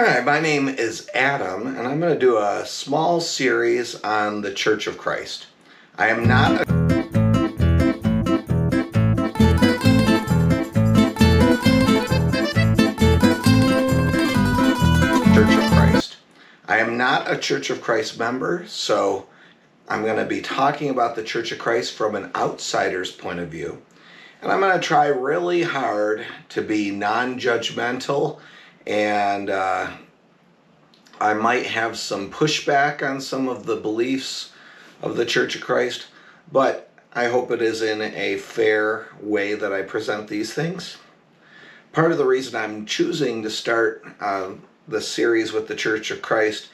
Hi, my name is Adam, and I'm going to do a small series on the Church of Christ. I am not a Church of Christ. I am not a Church of Christ member, so I'm going to be talking about the Church of Christ from an outsider's point of view. And I'm going to try really hard to be non-judgmental, and I might have some pushback on some of the beliefs of the Church of Christ, but I hope it is in a fair way that I present these things. Part of the reason I'm choosing to start the series with the Church of Christ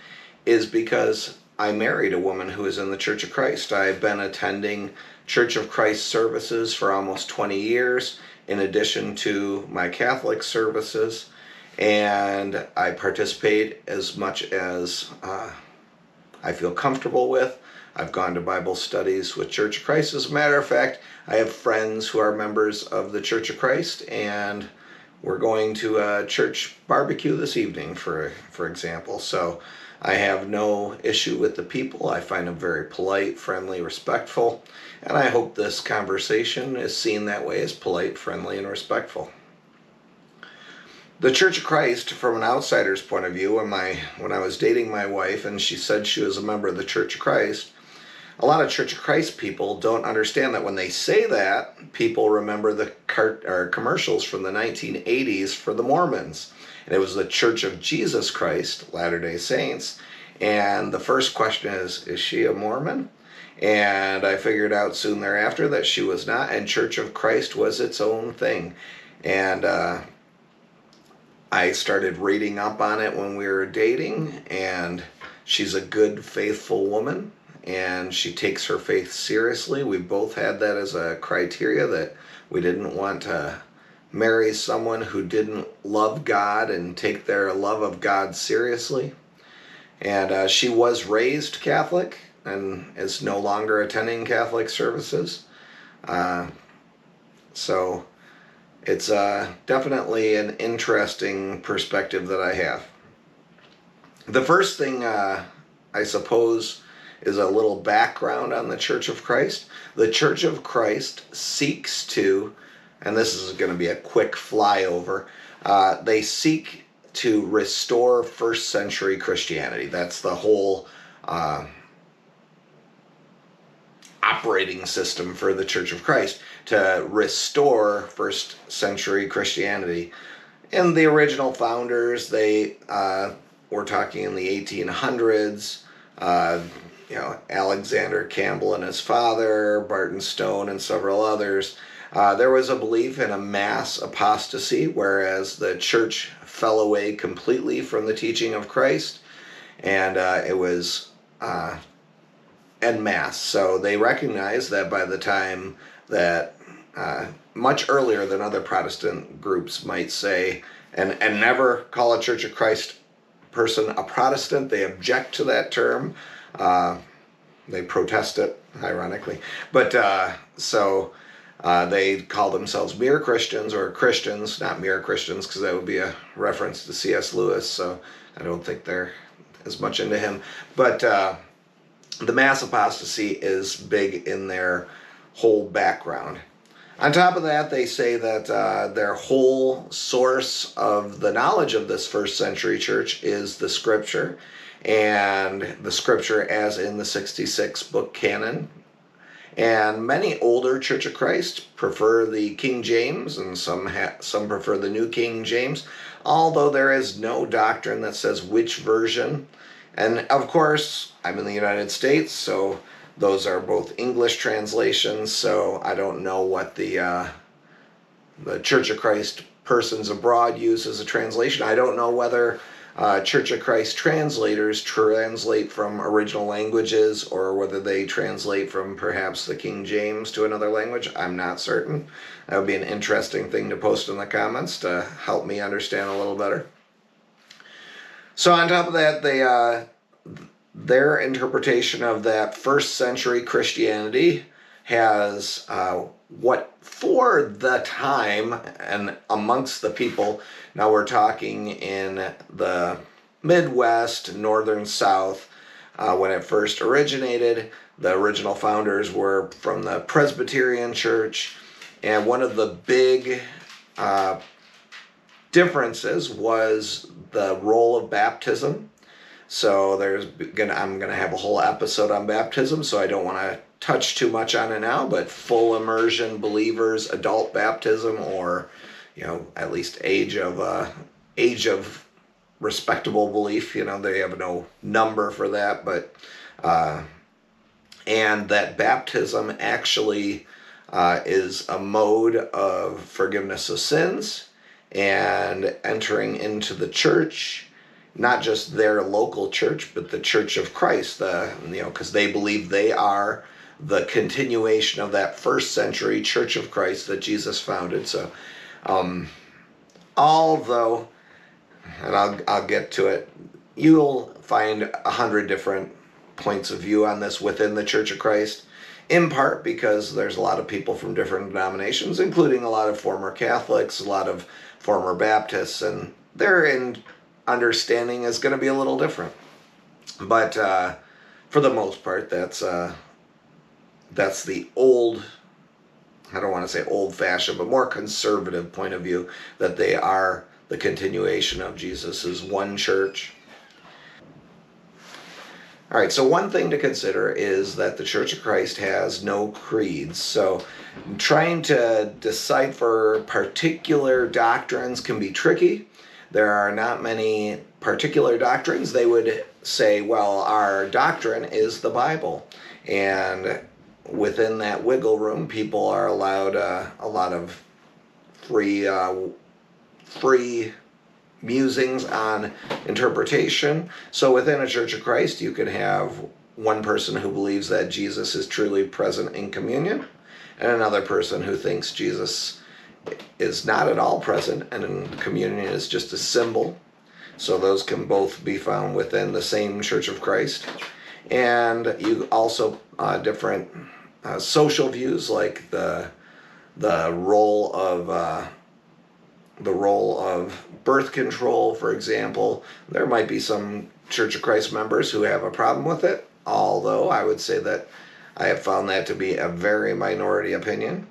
is because I married a woman who is in the Church of Christ. I've been attending Church of Christ services for almost 20 years, in addition to my Catholic services. And I participate as much as I feel comfortable with. I've gone to Bible studies with Church of Christ. As a matter of fact, I have friends who are members of the Church of Christ, and we're going to a church barbecue this evening, for example. So I have no issue with the people. I find them very polite, friendly, respectful, and I hope this conversation is seen that way, as polite, friendly, and respectful. The Church of Christ, from an outsider's point of view, when I was dating my wife and she said she was a member of the Church of Christ, a lot of Church of Christ people don't understand that when they say that, people remember the commercials from the 1980s for the Mormons. And it was the Church of Jesus Christ, Latter-day Saints. And the first question is she a Mormon? And I figured out soon thereafter that she was not, and Church of Christ was its own thing. And I started reading up on it when we were dating, and she's a good, faithful woman, and she takes her faith seriously. We both had that as a criteria, that we didn't want to marry someone who didn't love God and take their love of God seriously. And she was raised Catholic and is no longer attending Catholic services. So it's definitely an interesting perspective that I have. The first thing, I suppose, is a little background on the Church of Christ. The Church of Christ seeks to, and this is going to be a quick flyover, they seek to restore first century Christianity. That's the whole operating system for the Church of Christ, to restore first century Christianity. And the original founders, they were talking in the 1800s, Alexander Campbell and his father, Barton Stone and several others. There was a belief in a mass apostasy, whereas the church fell away completely from the teaching of Christ, and it was en masse. So they recognized that by the time that, much earlier than other Protestant groups might say, and never call a Church of Christ person a Protestant, they object to that term. They protest it, ironically. But they call themselves mere Christians, or Christians, not mere Christians, because that would be a reference to C.S. Lewis, so I don't think they're as much into him. But the mass apostasy is big in their whole background. On top of that, they say that their whole source of the knowledge of this first century church is the Scripture, and the Scripture as in the 66 book canon. And many older Church of Christ prefer the King James, and some prefer the New King James, although there is no doctrine that says which version. And of course, I'm in the United States, so those are both English translations, so I don't know what the Church of Christ persons abroad use as a translation. I don't know whether Church of Christ translators translate from original languages, or whether they translate from perhaps the King James to another language. I'm not certain. That would be an interesting thing to post in the comments to help me understand a little better. So on top of that, their interpretation of that first century Christianity has what for the time and amongst the people, now we're talking in the Midwest, Northern South, when it first originated, the original founders were from the Presbyterian Church, and one of the big differences was the role of baptism. So I'm gonna have a whole episode on baptism, so I don't want to touch too much on it now. But full immersion believers, adult baptism, or at least age of respectable belief. They have no number for that, but and that baptism actually is a mode of forgiveness of sins and entering into the church, not just their local church, but the Church of Christ. Because they believe they are the continuation of that first century Church of Christ that Jesus founded. So, although, and I'll get to it, you'll find 100 different points of view on this within the Church of Christ, in part because there's a lot of people from different denominations, including a lot of former Catholics, a lot of former Baptists, and their understanding is going to be a little different. But for the most part, that's the old, I don't want to say old-fashioned, but more conservative point of view, that they are the continuation of Jesus's one church. All right, so one thing to consider is that the Church of Christ has no creeds. So trying to decipher particular doctrines can be tricky. There are not many particular doctrines. They would say, well, our doctrine is the Bible. And within that wiggle room, people are allowed a lot of free musings on interpretation. So within a Church of Christ, you could have one person who believes that Jesus is truly present in communion, and another person who thinks Jesus is not at all present and communion is just a symbol. So those can both be found within the same Church of Christ. And you also different social views, like the role of birth control, for example. There might be some Church of Christ members who have a problem with it, although I would say that I have found that to be a very minority opinion.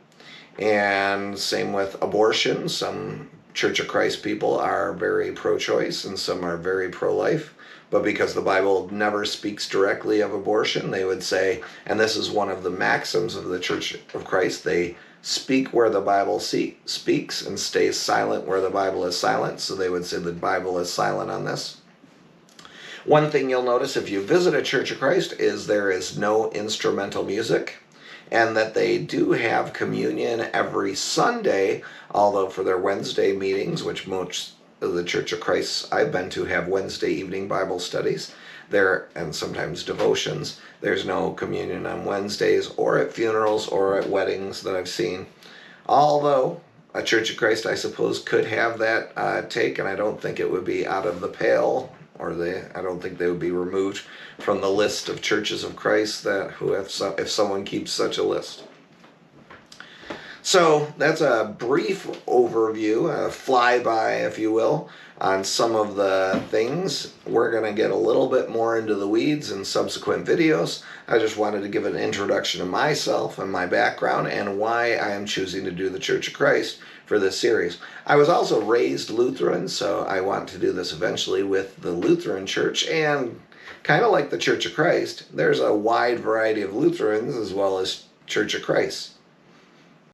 And same with abortion. Some Church of Christ people are very pro-choice and some are very pro-life. But because the Bible never speaks directly of abortion, they would say, and this is one of the maxims of the Church of Christ, they speak where the Bible speaks and stay silent where the Bible is silent. So they would say the Bible is silent on this. One thing you'll notice if you visit a Church of Christ is there is no instrumental music, and that they do have communion every Sunday, although for their Wednesday meetings, which most of the Church of Christ I've been to have Wednesday evening Bible studies there, and sometimes devotions, there's no communion on Wednesdays or at funerals or at weddings that I've seen. Although a Church of Christ, I suppose, could have that take, and I don't think it would be out of the pale, or I don't think they would be removed from the list of Churches of Christ if someone keeps such a list. So that's a brief overview, a flyby, if you will, on some of the things. We're going to get a little bit more into the weeds in subsequent videos. I just wanted to give an introduction to myself and my background and why I am choosing to do the Church of Christ for this series. I was also raised Lutheran, so I want to do this eventually with the Lutheran Church, and kind of like the Church of Christ, there's a wide variety of Lutherans as well as Church of Christ.